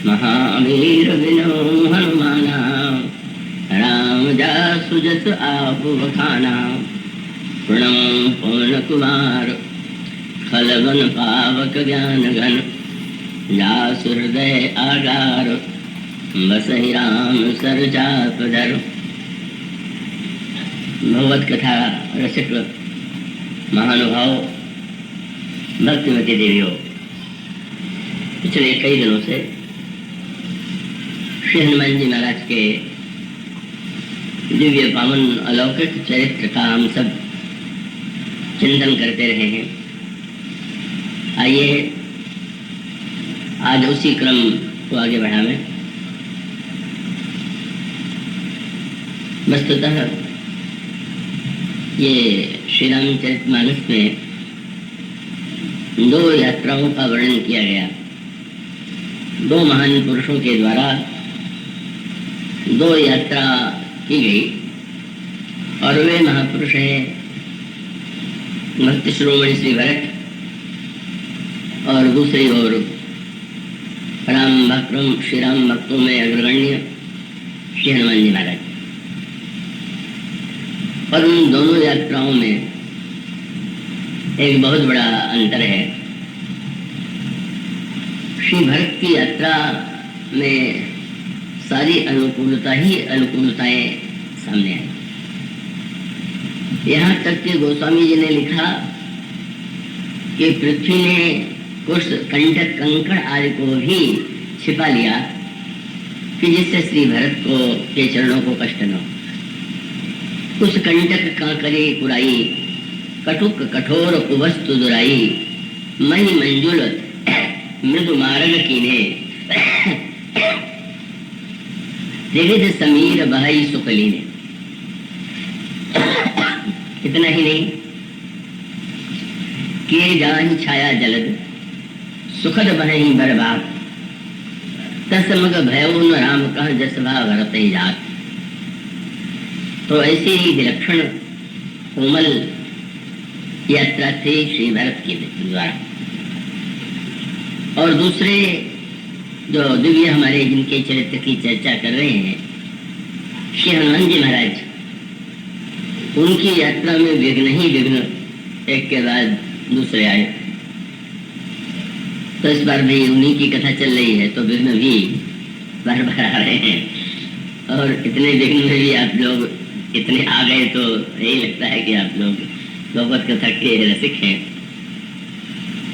महावीर विनो हनुमाना, राम जासु जस आप बखाना। प्रणम पवन कुमार, खलवन पावक ज्ञान घन। जासु हृदय आगार, बसहि राम सर जाप धर। भगवत कथा रसिक महानुभाव भक्तिमती देवियों, पिछले कई दिनों से श्री हनुमान जी महाराज के दिव्य पावन अलौकिक चरित्र का हम सब चिंतन करते रहे हैं। आइए आज उसी क्रम को आगे बढ़ावें। वस्तुतः ये श्री रामचरितमानस में 2 यात्राओं का वर्णन किया गया। 2 महान पुरुषों के द्वारा 2 यात्रा की गई और वे महापुरुष हैं भक्ति शिरोमणि श्री भरत और दूसरी ओर राम भक्त श्री राम भक्तों में अग्रगण्य श्री हनुमान जी महाराज। और उन दोनों यात्राओं में एक बहुत बड़ा अंतर है। श्री भरत की यात्रा में सारी अनुकूलता ही अनुकूलताएं सामने आई। यहाँ तक कि गोस्वामी जी ने लिखा कि पृथ्वी ने कुछ कंटक कंकड़ आदि को भी छिपा लिया कि जिससे श्री भरत को के चरणों को कष्ट न हो। उस कंटक कांकरी कुराई, कटुक कठोर कुवस्तु दुराई। मही मंजुल मृदु मार्ग कीने, त्रिविध समीर बहाई सुकलीने। इतना ही नहीं, किए जान छाया जलद, सुखद बहई बर्बाद। तसमग भयो न राम कह जस भाव भरत ही जात। तो ऐसी ही विलक्षण कोमल यात्रा थी श्री भरत के द्वारा। और दूसरे जो दिव्य हमारे जिनके चरित्र की चर्चा कर रहे हैं श्री हनुमान जी महाराज, उनकी यात्रा में विघ्न ही विघ्न एक के बाद दूसरे आए। तो इस बार भी उन्हीं की कथा चल रही है तो विघ्न भी बार बार आ रहे हैं। और इतने विघ्न में भी आप लोग इतने आ गए तो यही लगता है कि आप लोग भगवत कथा के रसिक हैं।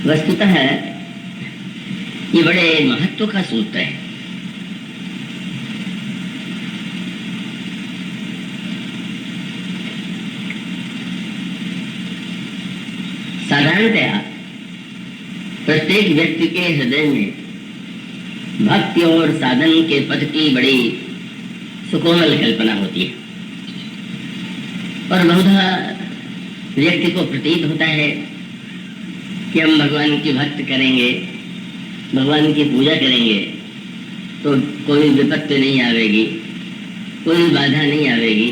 वस्तुतः ये बड़े महत्व का सूत्र है। साधारणतया प्रत्येक व्यक्ति के हृदय में भक्ति और साधन के पथ की बड़ी सुकोमल कल्पना होती है और बहुधा व्यक्ति को प्रतीत होता है कि हम भगवान की भक्ति करेंगे, भगवान की पूजा करेंगे तो कोई विपत्ति नहीं आवेगी, कोई बाधा नहीं आवेगी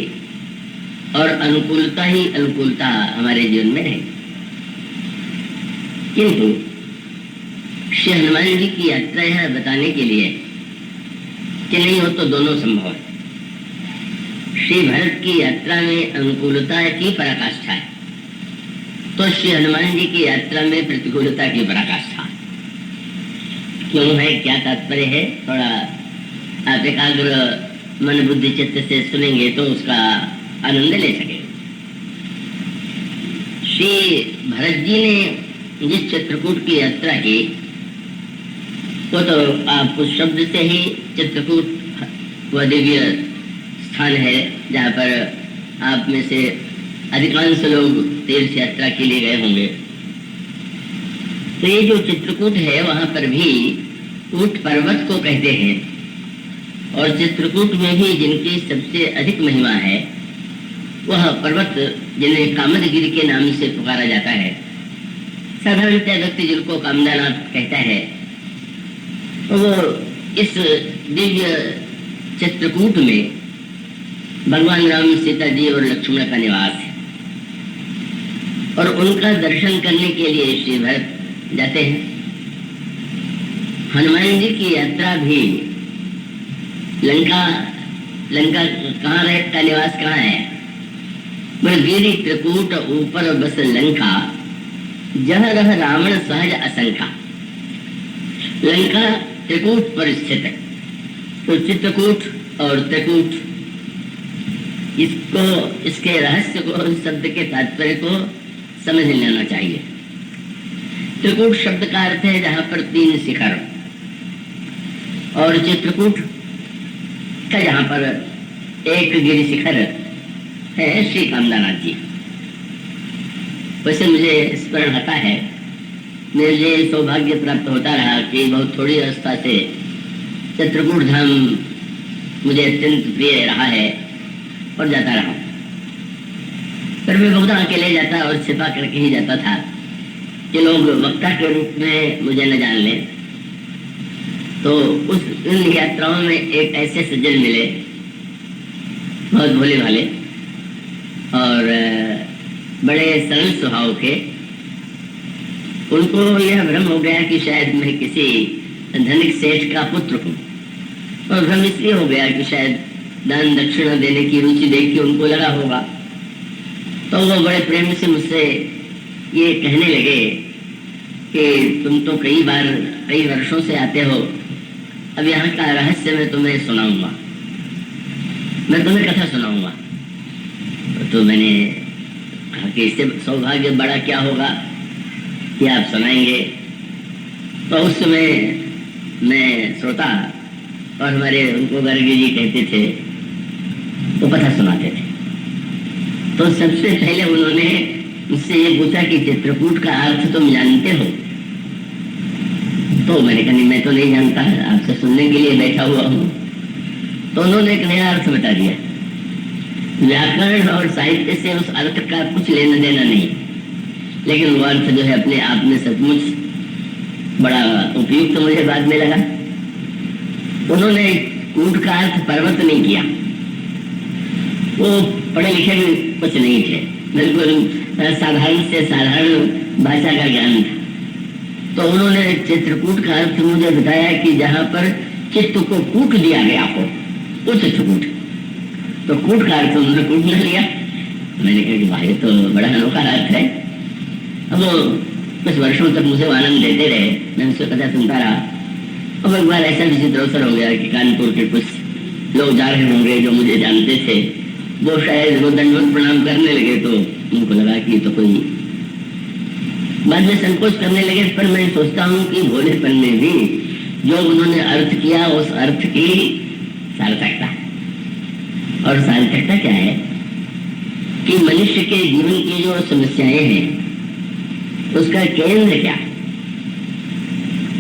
और अनुकूलता ही अनुकूलता हमारे जीवन में रहेगी। किंतु श्री हनुमान जी की यात्रा यह बताने के लिए कि नहीं हो तो दोनों संभव है। श्री भरत की यात्रा में अनुकूलता की पराकाष्ठा है तो श्री हनुमान जी की यात्रा में प्रतिकूलता की पराकाष्ठा क्यों है, क्या तात्पर्य है, थोड़ा आप एकाग्र मन बुद्धि चित्त से सुनेंगे तो उसका आनंद ले सकेंगे। श्री भरत जी ने जिस चित्रकूट की यात्रा की वो तो आप उस शब्द से ही चित्रकूट वह दिव्य स्थान है जहाँ पर आप में से अधिकांश लोग तीर्थ यात्रा के लिए गए होंगे। तो ये जो चित्रकूट है वहाँ पर भी कूट पर्वत को कहते हैं और चित्रकूट में भी जिनकी सबसे अधिक महिमा है वह पर्वत जिन्हें कामदगिरि के नाम से पुकारा जाता है। साधारणतः व्यक्ति जिनको कामदानाथ कहता है तो वो इस दिव्य चित्रकूट में भगवान राम, सीता जी और लक्ष्मण का निवास है और उनका दर्शन करने के लिए श्री भरत जाते हैं। हनुमान जी की यात्रा भी लंका लंका कहाँ रहता, निवास कहाँ है? बोले गिरि त्रिकूट ऊपर बस लंका, जह रह रावण सहज असंका। लंका त्रिकूट पर स्थित है। तो चित्रकूट और त्रिकूट, इसको, इसके रहस्य को, शब्द के तात्पर्य को समझ लेना चाहिए। त्रिकूट शब्द का अर्थ है जहां पर 3 शिखर, और चित्रकूट का जहां पर एक गिरि शिखर है श्री कामदानाथ जी। वैसे मुझे स्मरण आता है, मुझे सौभाग्य प्राप्त होता रहा कि बहुत थोड़ी अवस्था से चित्रकूट धाम मुझे अत्यंत प्रिय रहा है और जाता रहा। पर मैं बहुत अकेले जाता और छिपा करके ही जाता था कि लोग वक्ता के रूप में मुझे न जान लें। तो उन यात्राओं में एक ऐसे सज्जन मिले, बहुत भोले भाले और बड़े सरल स्वभाव के। उनको यह भ्रम हो गया कि शायद मैं किसी धनिक सेठ का पुत्र हूँ, और भ्रम इसलिए हो गया कि शायद दान दक्षिणा देने की रुचि देख के उनको लगा होगा। तो वो बड़े प्रेम से मुझसे ये कहने लगे कि तुम तो कई वर्षों से आते हो, अब यहाँ का रहस्य मैं तुम्हें सुनाऊंगा, मैं तुम्हें कथा सुनाऊंगा। तो मैंने कहा कि इससे सौभाग्य बड़ा क्या होगा कि आप सुनाएंगे। तो उस समय मैं श्रोता और हमारे उनको गर्गी जी कहते थे, वो कथा सुनाते थे। तो सबसे पहले उन्होंने मुझसे ये पूछा कि चित्रकूट का अर्थ तुम जानते हो? तो मैंने कहा नहीं, मैं तो नहीं जानता, आपसे सुनने के लिए बैठा हुआ हूँ। तो उन्होंने एक नया अर्थ बता दिया। व्याकरण और साहित्य से उस अर्थ का कुछ लेना देना नहीं, लेकिन वो अर्थ जो है अपने आप में सचमुच बड़ा उपयुक्त मुझे बाद में लगा। उन्होंने कूट का अर्थ पर्वत नहीं किया, वो पढ़े लिखे भी कुछ नहीं थे, बिल्कुल साधारण से साधारण भाषा का ज्ञान था। तो उन्होंने चित्रकूट का अर्थ मुझे बताया कि जहाँ पर चित्त को कूट दिया गया हो, वो चित्रकूट। तो कूट का अर्थ उन्होंने कूट न लिया। मैंने कहा कि भाई तो बड़ा अनोखा अर्थ है। अब वो कुछ वर्षों तक मुझे आनंद देते रहे, मैं उससे कथा सुनता रहा। अब एक बार ऐसा विचित्र अवसर हो गया कि कानपुर के कुछ लोग जा रहे होंगे जो मुझे जानते थे, वो शायद वो दंडवत प्रणाम करने लगे। तो उनको लगा कि तो कोई, बाद में संकोच करने लगे। पर मैं सोचता हूँ कि भोलेपन में भी जो उन्होंने अर्थ किया, उस अर्थ की सार्थकता। और सार्थकता क्या है कि मनुष्य के जीवन की जो समस्याएं हैं उसका केंद्र क्या,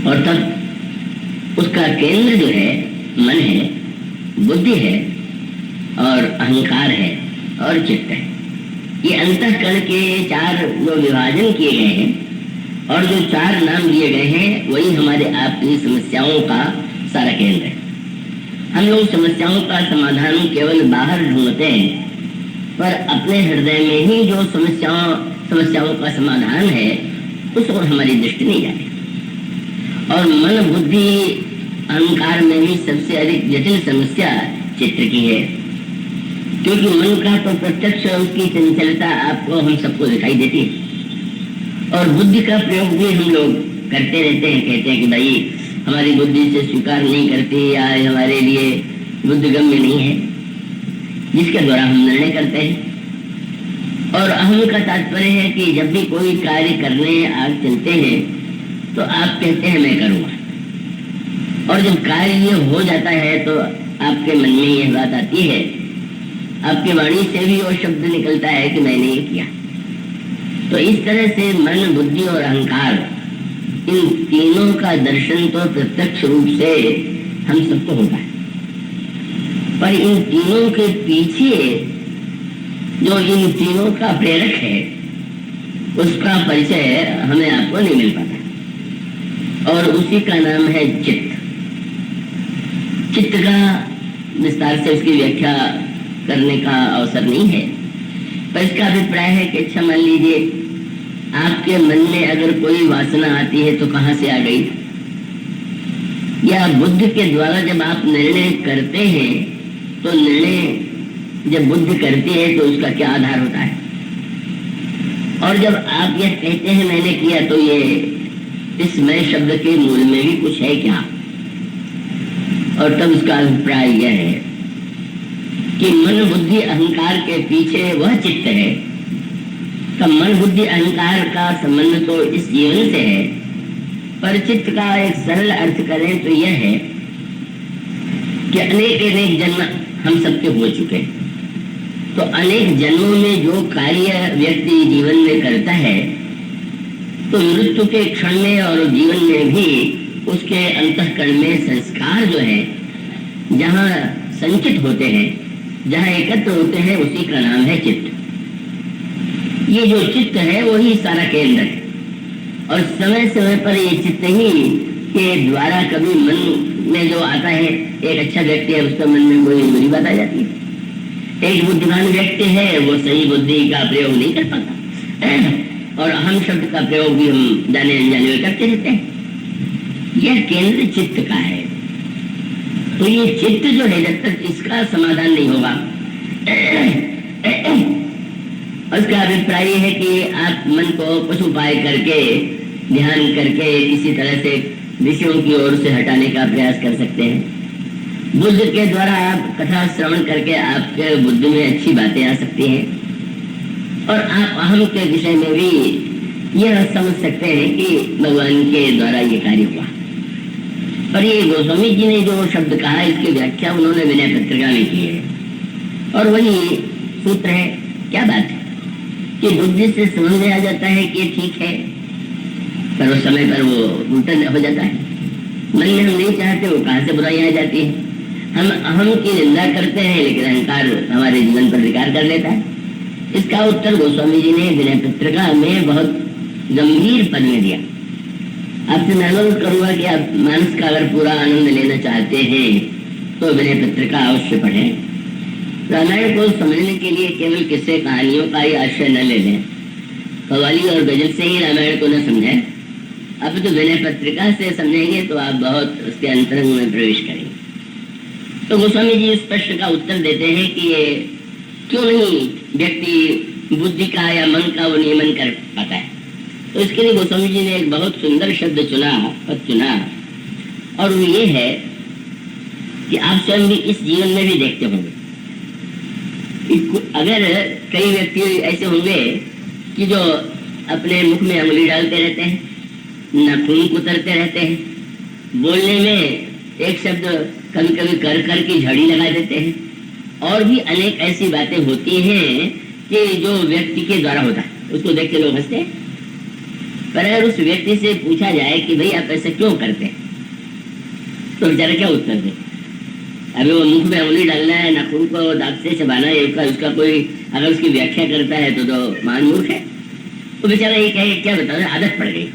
और तब उसका केंद्र जो है मन है, बुद्धि है और अहंकार है और चित्त है। ये अंतःकरण के 4 जो विभाजन किए गए हैं और जो 4 नाम दिए गए हैं, वही हमारे आपकी समस्याओं का सारा केंद्र है। हम लोग समस्याओं का समाधान केवल बाहर ढूंढते हैं, पर अपने हृदय में ही जो समस्याओं का समाधान है उस ओर हमारी दृष्टि नहीं जाती। और मन बुद्धि अहंकार में भी सबसे अधिक जटिल समस्या चित्त की है, क्योंकि मन का तो प्रत्यक्ष उसकी चंचलता आपको हम सबको दिखाई देती है। और बुद्धि का प्रयोग भी हम लोग करते रहते हैं, कहते हैं कि भाई हमारी बुद्धि से स्वीकार नहीं करती या हमारे लिए बुद्धिगम्य नहीं है, जिसके द्वारा हम निर्णय करते हैं। और अहम का तात्पर्य है कि जब भी कोई कार्य करने आप चलते हैं तो आप कहते हैं मैं करूँगा, और जब कार्य ये हो जाता है तो आपके मन में यह बात आती है, आपकी वाणी से भी वो शब्द निकलता है कि मैंने ये किया। तो इस तरह से मन, बुद्धि और अहंकार, इन तीनों का दर्शन तो प्रत्यक्ष रूप से हम सबको होता है, पर इन तीनों के पीछे जो इन तीनों का प्रेरक है उसका परिचय हमें आपको नहीं मिल पाता, और उसी का नाम है चित्त। चित्त का विस्तार से उसकी व्याख्या करने का अवसर नहीं है, पर इसका अभिप्राय है कि अच्छा मान लीजिए आपके मन में अगर कोई वासना आती है तो कहाँ से आ गई? या बुद्ध के द्वारा जब आप निर्णय करते हैं तो निर्णय जब बुद्ध करती है तो उसका क्या आधार होता है, और जब आप यह कहते हैं मैंने किया तो ये इस मैं शब्द के मूल में भी कुछ है क्या। और तब उसका अभिप्राय यह है कि मन बुद्धि अहंकार के पीछे वह चित्त है। तो मन बुद्धि अहंकार का संबंध तो इस जीवन से है, पर चित्त का एक सरल अर्थ करें तो यह है कि अनेक अनेक जन्म हम सबके हो चुके हैं। तो अनेक जन्मों में जो कार्य व्यक्ति जीवन में करता है तो मृत्यु के क्षण में और जीवन में भी उसके अंतःकरण में संस्कार जो है जहाँ संचित होते हैं, जहाँ एकत्र होते हैं, उसी का नाम है चित्त। ये जो चित्त है वही सारा केंद्र है, और समय समय पर ये चित्त ही के द्वारा कभी मन में जो आता है, एक अच्छा व्यक्ति है उसके मन में कोई बुरी बात आ जाती है, एक बुद्धिमान व्यक्ति है वो सही बुद्धि का प्रयोग नहीं कर पाता, और अहम शब्द का प्रयोग भी हम जाने अनजाने में करते रहते हैं। यह केंद्र चित्त का है। तो ये चित्त जो है जब तक इसका समाधान नहीं होगा, उसका अभिप्राय है कि आप मन को कुछ उपाय करके ध्यान करके किसी तरह से विषयों की ओर से हटाने का प्रयास कर सकते हैं। बुद्ध के द्वारा आप कथा श्रवण करके आपके बुद्धि में अच्छी बातें आ सकती हैं, और आप अहम के विषय में भी यह समझ सकते हैं कि भगवान के द्वारा ये कार्य हुआ। पर ये गोस्वामी जी ने जो शब्द कहा इसकी व्याख्या उन्होंने विनय पत्रिका में की है, और वही सूत्र है। क्या बात है कि बुद्धि से समझ में आ जाता है कि ठीक है, पर उस समय पर वो उल्टा हो जाता है। मन में हम नहीं चाहते, वो कहाँ से बुराई आ जाती है। हम अहम की निंदा करते हैं लेकिन अहंकार हमारे जीवन पर विकार कर लेता है। इसका उत्तर गोस्वामी जी ने विनय पत्रिका में बहुत गंभीर पद में दिया। आपसे मैं अनुरोध करूंगा कि आप मानस का अगर पूरा आनंद लेना चाहते हैं तो विनय पत्रिका अवश्य पढ़ें। रामायण को समझने के लिए केवल किस्से कहानियों का ही आश्रय न ले लें, कव्वाली और गजल से ही रामायण को न समझें। अब तो विनय पत्रिका से समझेंगे तो आप बहुत उसके अंतरंग में प्रवेश करेंगे। तो गोस्वामी जी इस प्रश्न का उत्तर देते हैं कि ये क्यों नहीं व्यक्ति बुद्धि का या मन का वो नियमन कर पाता है। तो इसके लिए गोस्वामी जी ने एक बहुत सुंदर शब्द चुना, पद चुना, और वो ये है कि आप स्वयं भी इस जीवन में भी देखते होंगे। अगर कई व्यक्ति ऐसे होंगे कि जो अपने मुख में उंगली डालते रहते हैं, नाखून कुतरते रहते हैं, बोलने में एक शब्द कभी कभी कर कर की झड़ी लगा देते हैं, और भी अनेक ऐसी बातें होती हैं कि जो व्यक्ति के द्वारा होता है, उसको देख के लोग हंसते हैं। पर अगर उस व्यक्ति से पूछा जाए कि भाई आप ऐसा क्यों करते हैं, तो बेचारा क्या उत्तर दे। अभी वो मुख में उंगली डालना है, नाखून को दांत से चबाना है, उसका कोई अगर उसकी व्याख्या करता है तो मान मूर्ख है। तो बेचारा ये कहे क्या बता रहे, आदत पड़ गई।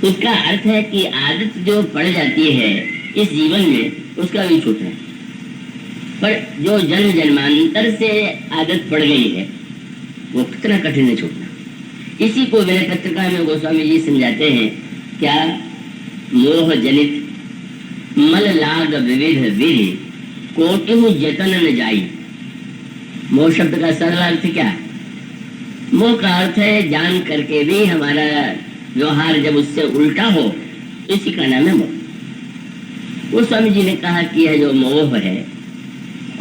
उसका अर्थ है कि आदत जो पड़ जाती है इस जीवन में उसका भी छूटना है, पर जो जन्म जन्मांतर से आदत पड़ गई है वो कितना कठिन है छूटना। इसी को विनय पत्रिका में गोस्वामी जी समझाते हैं। क्या? मोह जनित मल लाग विविध विधि कोटिहु जतन न जाई। मोह शब्द का सरल अर्थ क्या? मोह का अर्थ है जान करके भी हमारा व्यवहार जब उससे उल्टा हो, इसी का नाम है मोह। गोस्वामी जी ने कहा कि यह जो मोह है,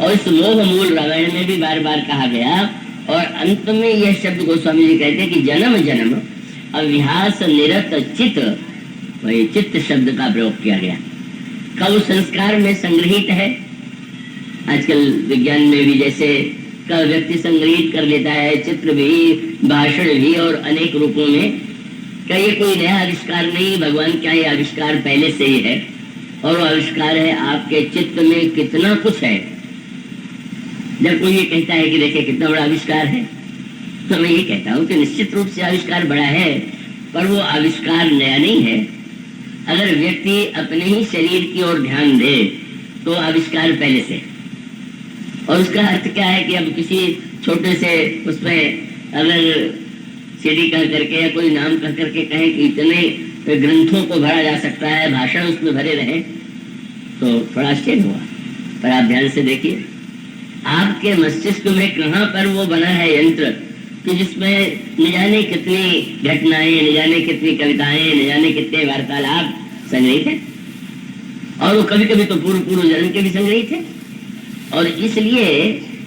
और इस मोह मूल रामायण में भी बार बार कहा गया, और अंत में यह शब्द गोस्वामी जी कहते हैं कि जन्म जन्म अभ्यास निरत चित्त, वही चित्त शब्द का प्रयोग किया गया। कब संस्कार में संग्रहित है। आजकल विज्ञान में भी जैसे कब व्यक्ति संग्रहित कर लेता है, चित्र भी, भाषण भी, और अनेक रूपों में। क्या ये कोई नया आविष्कार नहीं, भगवान का ये आविष्कार पहले से ही है, और वो आविष्कार है आपके चित्त में कितना कुछ है। जब कोई ये कहता है कि देखिए कितना बड़ा आविष्कार है, तो मैं ये कहता हूँ कि निश्चित रूप से आविष्कार बड़ा है, पर वो आविष्कार नया नहीं है। अगर व्यक्ति अपने ही शरीर की ओर ध्यान दे तो आविष्कार पहले से। और उसका अर्थ क्या है कि अब किसी छोटे से उसमें अगर सीढ़ी कह करके या कोई नाम कह करके कहे कि इतने ग्रंथों को भरा जा सकता है, भाषण उसमें भरे रहे, तो थोड़ा आश्चर्य हुआ। पर आप ध्यान से देखिए, आपके मस्तिष्क में कहाँ पर वो बना है यंत्र कि जिसमें न जाने कितनी घटनाएं, न जाने कितनी कविताएं, न जाने कितने वार्तालाप संग्रहित है, और वो कभी कभी तो पूर्व जन्म के भी संग्रहित है। और इसलिए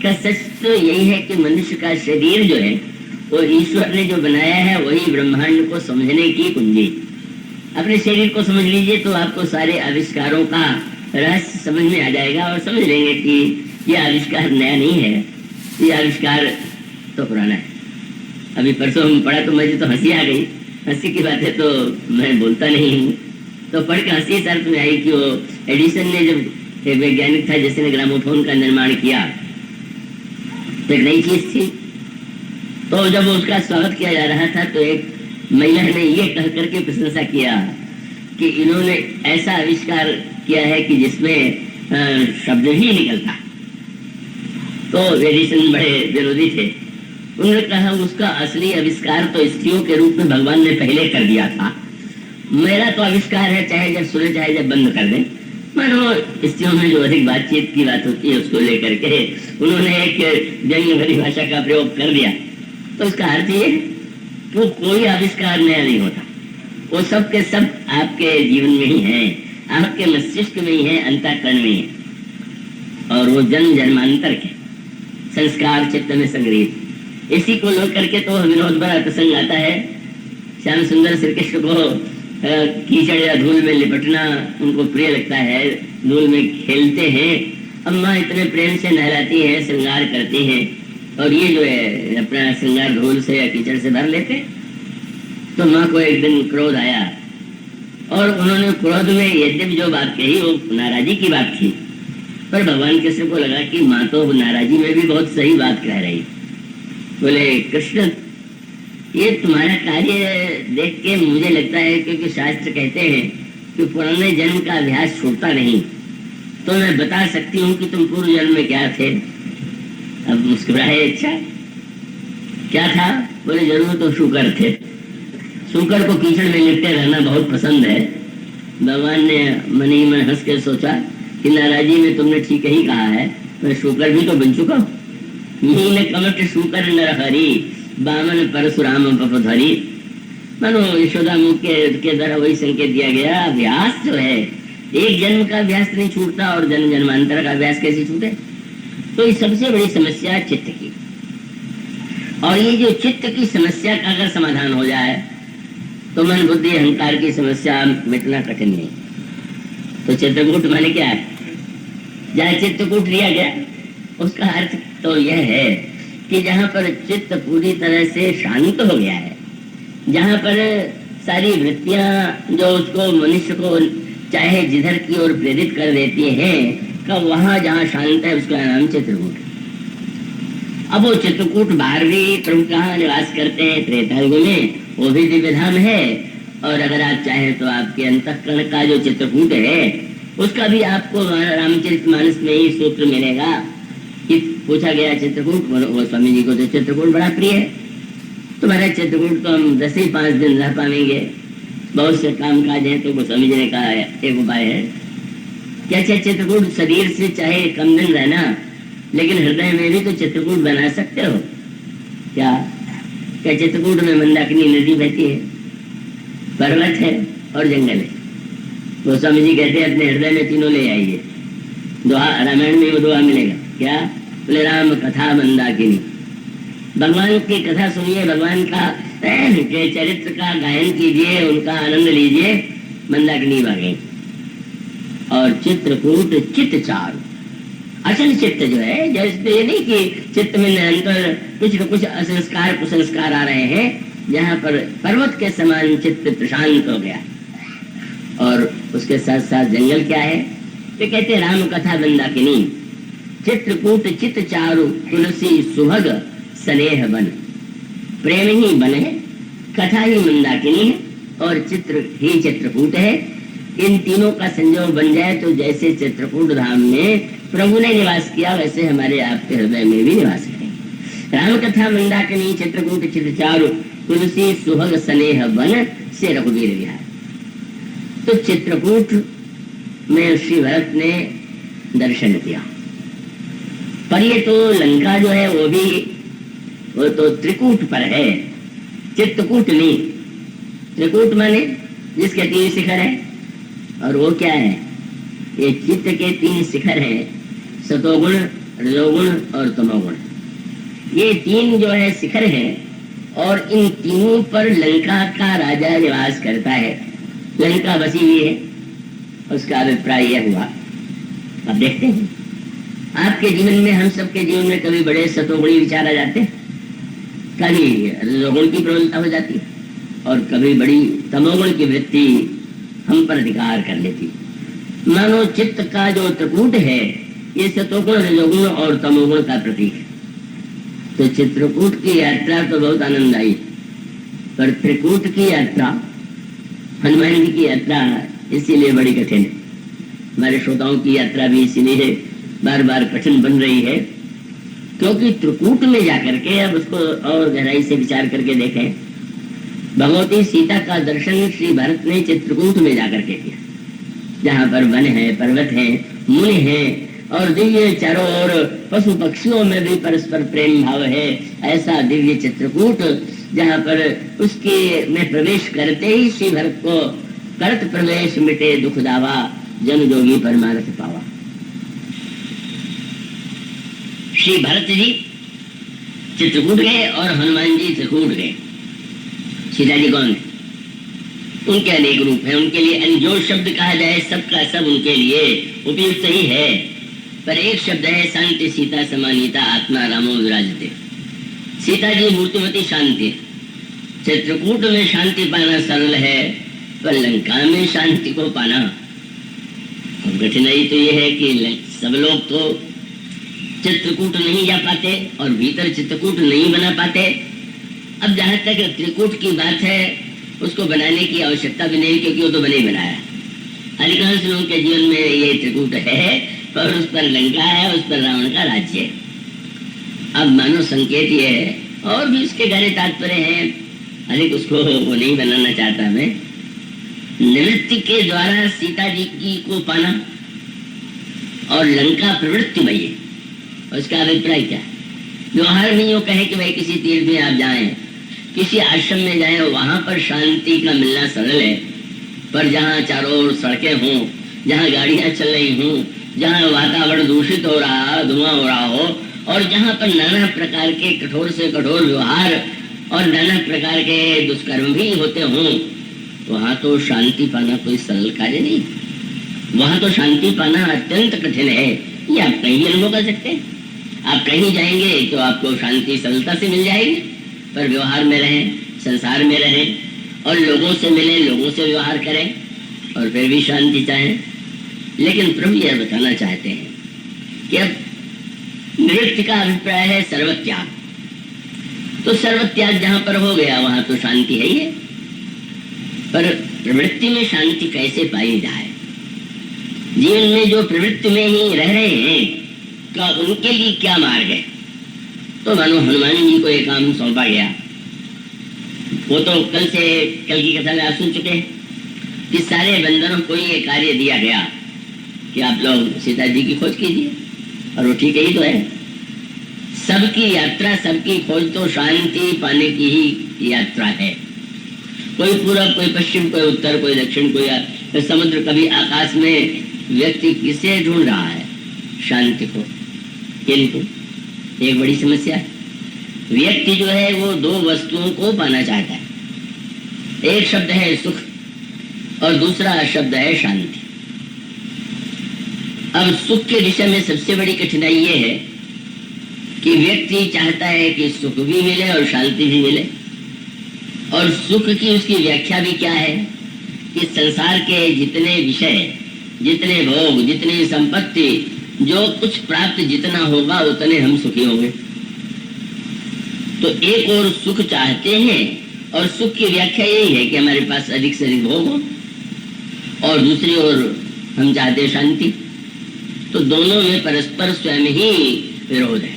का सच तो यही है कि मनुष्य का शरीर जो है वो ईश्वर ने जो बनाया है वही ब्रह्मांड को समझने की कुंजी। अपने शरीर को समझ लीजिए तो आपको सारे आविष्कारों का रहस्य समझ में आ जाएगा, और समझ लेंगे कि यह आविष्कार नया नहीं है, ये आविष्कार तो पुराना है। अभी परसों हम पढ़ा तो मुझे तो हंसी आ गई। हंसी की बात है तो मैं बोलता नहीं हूँ, तो पढ़ के हंसी इस अर्थ में आई कि वो एडिसन ने जब एक वैज्ञानिक था जिसने ग्रामोफोन का निर्माण किया, तो एक नई चीज थी, तो जब उसका स्वागत किया जा रहा था तो एक महिला ने ये कह करके प्रशंसा किया कि इन्होंने ऐसा आविष्कार किया है कि जिसमें शब्द ही निकलता। तो एडिसन बड़े विरोधी थे, उन्होंने कहा उसका असली आविष्कार तो स्त्रियों के रूप में भगवान ने पहले कर दिया था, मेरा तो आविष्कार है चाहे जब सुने चाहे जब बंद कर दें। मानो स्त्रियों में जो अधिक बातचीत की बात होती है उसको लेकर के उन्होंने एक व्यंग्य भरी भाषा का प्रयोग कर दिया। तो इसका अर्थ ये है वो कोई आविष्कार नया नहीं होता, वो सब के सब आपके जीवन में ही है, आपके मस्तिष्क में ही है, अंतःकरण में ही है, और वो जन्म जन्मांतर के संस्कार चित्त में संग्रहित। इसी को लेकर के तो विनोद बड़ा प्रसंग आता है। श्याम सुंदर श्री कृष्ण को कीचड़ या धूल में लिपटना उनको प्रिय लगता है, धूल में खेलते हैं, अम्मा इतने प्रेम से नहलाती है, श्रृंगार करती हैं, और ये जो है अपना श्रृंगार धूल से या कीचड़ से भर लेते। तो माँ को एक दिन क्रोध आया, और उन्होंने क्रोध में यद्यपि जो बात कही वो नाराजी की बात थी, पर भगवान कृष्ण को लगा कि माँ तो नाराजी में भी बहुत सही बात कह रही। बोले कृष्ण ये तुम्हारा कार्य देख के मुझे लगता है, क्योंकि शास्त्र कहते हैं कि पुराने जन्म का अभ्यास छूटता नहीं, तो मैं बता सकती हूँ कि तुम पूर्व जन्म में क्या थे। अब मुस्कुराए, अच्छा क्या था? बोले जरूर तो शुकर थे, शुकर को कीचड़ में लिपटे रहना बहुत पसंद है। भगवान ने मन ही मन हंस के सोचा कि नाराजी में तुमने ठीक ही कहा है, मैं शुकर भी तो बन चुका हूँ। नील कमट शुकर नर हरि बामन परशुराम पपधरी। मानो यशोदा मुख के द्वारा वही संकेत दिया गया, अभ्यास जो है एक जन्म का अभ्यास नहीं छूटता, और जन्म जन्मांतर का अभ्यास कैसे छूटे? तो ये सबसे बड़ी समस्या चित्त की, और ये जो चित्त की समस्या का अगर समाधान हो जाए तो मन बुद्धि अहंकार की समस्या मिटना कठिन नहीं। तो चित्रकूट माने क्या है? जहाँ चित्रकूट लिया गया उसका अर्थ तो यह है कि जहाँ पर चित्त पूरी तरह से शांत हो गया है, जहाँ पर सारी वृत्तियां जो उसको मनुष्य को चाहे जिधर की ओर प्रेरित कर देती हैं, का वहां जहाँ शांत है उसका नाम चित्रकूट। अब वो चित्रकूट बाहर भी प्रभु कहाँ निवास करते हैं? त्रेतायुग में, वो भी दिव्य धाम है। और अगर आप चाहें तो आपके अंतःकरण का जो चित्रकूट है उसका भी आपको रामचरितमानस में ही सूत्र मिलेगा कि पूछा गया चित्रकूट, वो स्वामी जी को तो चित्रकूट बड़ा प्रिय है। तुम्हारा चित्रकूट तो हम 10 ही 5 दिन रह पाएंगे, बहुत से काम काज है। तो गोस्वामी जी ने कहा एक उपाय है, क्या चित्रकूट शरीर से चाहे कम दिन रहना, लेकिन हृदय में भी तो चित्रकूट बना सकते हो क्या? क्या चित्रकूट में मंदाकिनी नदी बहती है, पर्वत है और जंगल है। गोस्वामी जी कहते हैं अपने हृदय में तीनों ले आइए। दुआ रामायण में वो दुआ मिलेगा क्या? बोले राम कथा मंदाकिनी, भगवान की कथा सुनिए, भगवान का के चरित्र का गायन कीजिए, उनका आनंद लीजिए, मंदाकिनी बह। और चित्रकूट चित्त चारु, अचल चित्त जो है, जैसे ये नहीं कि चित्त में निरंतर कुछ न कुछ असंस्कार कुसंस्कार आ रहे हैं, जहाँ पर पर्वत के समान चित्त प्रशांत हो गया। और उसके साथ साथ जंगल क्या है? तो कहते राम कथा मंदाकिनी, चित्रकूट चित्त चारु, तुलसी सुभग स्नेह बन। प्रेम ही बन है, कथा ही मंदाकिनी है, और चित्र ही चित्रकूट है। इन तीनों का संयोग बन जाए तो जैसे चित्रकूट धाम में प्रभु ने निवास किया, वैसे हमारे आपके हृदय में भी निवास करेंगे। राम कथा मंदाकिनी, चित्रकूट चित्त चारु, तुलसी सुभग स्नेह बन से रघुवीर विहार। तो चित्रकूट में श्री भरत ने दर्शन किया। पर ये तो लंका जो है वो तो त्रिकूट पर है, चित्रकूट नहीं। त्रिकूट माने जिसके 3 शिखर है, और वो क्या है? ये चित्त के 3 शिखर है, सतोगुण, रजोगुण और तमोगुण। ये 3 जो है शिखर है, और इन तीनों पर लंका का राजा निवास करता है। लंका बसी हुई है, उसका अभिप्राय यह हुआ। अब देखते हैं आपके जीवन में, हम सबके जीवन में कभी बड़े सतोगुणी विचार आ जाते हैं, कभी रजोगुण की प्रबलता हो जाती, और कभी बड़ी तमोगुण की वृत्ति हम पर अधिकार कर लेती। मानो चित्त का जो त्रिकूट है ये सतोगुण, रजोगुण और तमोगुण का प्रतीक है। तो चित्रकूट की यात्रा तो बहुत आनंददायी, पर त्रिकूट की यात्रा, हनुमान जी की यात्रा इसीलिए बड़ी कठिन है। हमारे श्रोताओं की यात्रा भी इसीलिए बार बार कठिन बन रही है, क्योंकि त्रिकूट में जाकर के, अब उसको और गहराई से विचार करके देखें, भगवती सीता का दर्शन श्री भरत ने चित्रकूट में जाकर के किया, जहाँ पर वन है, पर्वत है, मुनि है, और दिव्य चारों ओर पशु पक्षियों में भी परस्पर प्रेम भाव है। ऐसा दिव्य चित्रकूट जहाँ पर उसके में प्रवेश करते ही श्री भरत को करत प्रवेश मिटे दुख दावा, जन जोगी परमार्थ पावा। श्री भरत जी चित्रकूट गए और हनुमान जी त्रिकूट गए। सीता जी कौन है? उनके अनेक रूप हैं, उनके लिए जो शब्द कहा जाए सबका सब उनके लिए उपयुक्त ही है, पर एक शब्द है शांति सीता समानीता आत्मा रामो विराजते। सीता जी मूर्तिमती शांति। चित्रकूट में शांति पाना सरल है, पर लंका में शांति को पाना कठिनाई तो ये है कि सब लोग तो चित्रकूट नहीं जा पाते और भीतर चित्रकूट नहीं बना पाते। अब जहाँ तक त्रिकूट की बात है, उसको बनाने की आवश्यकता भी नहीं, क्योंकि वो तो बने ही बनाया। अधिकांश लोगों के जीवन में ये त्रिकूट है, और उस पर लंका है, उस पर रावण का राज्य है। अब मानो संकेत ये है, और भी इसके गहरे तात्पर्य हैं, अधिक उसको वो नहीं बनाना चाहता मैं। निवृत्ति के द्वारा सीता जी की को पाना और लंका प्रवृत्तिमय है, उसका अभिप्राय क्या है? व्यवहार में यूँ कहे कि भाई किसी तीर्थ में आप जाएं, किसी आश्रम में जाएं, वहां पर शांति का मिलना सरल है, पर जहाँ चारों ओर सड़कें हों, जहाँ गाड़ियां चल रही हों, जहाँ वातावरण दूषित हो रहा, धुआं हो रहा हो, और जहाँ पर नाना प्रकार के कठोर से कठोर व्यवहार और नाना प्रकार के दुष्कर्म भी होते हों, वहाँ तो शांति पाना कोई सरल कार्य नहीं। वहाँ तो शांति पाना अत्यंत कठिन है। ये आप कहीं अनुभव कर सकते हैं। आप कहीं जाएंगे तो आपको शांति सरलता से मिल जाएगी, पर व्यवहार में रहें, संसार में रहें, और लोगों से मिलें, लोगों से व्यवहार करें, और फिर भी शांति चाहें। लेकिन प्रभु यह बताना चाहते हैं कि अब निवृत्ति का अभिप्राय है सर्वत्याग। तो सर्वत्याग जहाँ पर हो गया वहाँ तो शांति है ही है, पर प्रवृत्ति में शांति कैसे पाई जाए? जीवन में जो प्रवृत्ति में ही रह रहे हैं, क्या उनके लिए क्या मार्ग है? तो मानो हनुमान जी को एक काम सौंपा गया। वो तो कल की कथा में आप सुन चुके हैं कि सारे बंदरों को ये कार्य दिया गया कि आप लोग सीता जी की खोज कीजिए, और वो ठीक ही तो है। सबकी यात्रा, सबकी खोज तो शांति पाने की ही यात्रा है। कोई पूरब, कोई पश्चिम, कोई उत्तर, कोई दक्षिण, कोई समुद्र, कभी आकाश में। व्यक्ति किसे ढूंढ रहा है? शांति को। किंतु एक बड़ी समस्या है, व्यक्ति जो है वो 2 वस्तुओं को पाना चाहता है। एक शब्द है सुख और दूसरा शब्द है शांति। अब सुख के विषय में सबसे बड़ी कठिनाई ये है कि व्यक्ति चाहता है कि सुख भी मिले और शांति भी मिले। और सुख की उसकी व्याख्या भी क्या है कि संसार के जितने विषय, जितने भोग, जितनी संपत्ति, जो कुछ प्राप्त जितना होगा उतने हम सुखी होंगे। तो एक और सुख चाहते हैं, और सुख की व्याख्या यही है कि हमारे पास अधिक से अधिक भोग हो, और दूसरी ओर हम चाहते हैं शांति। तो दोनों में परस्पर स्वयं ही विरोध है,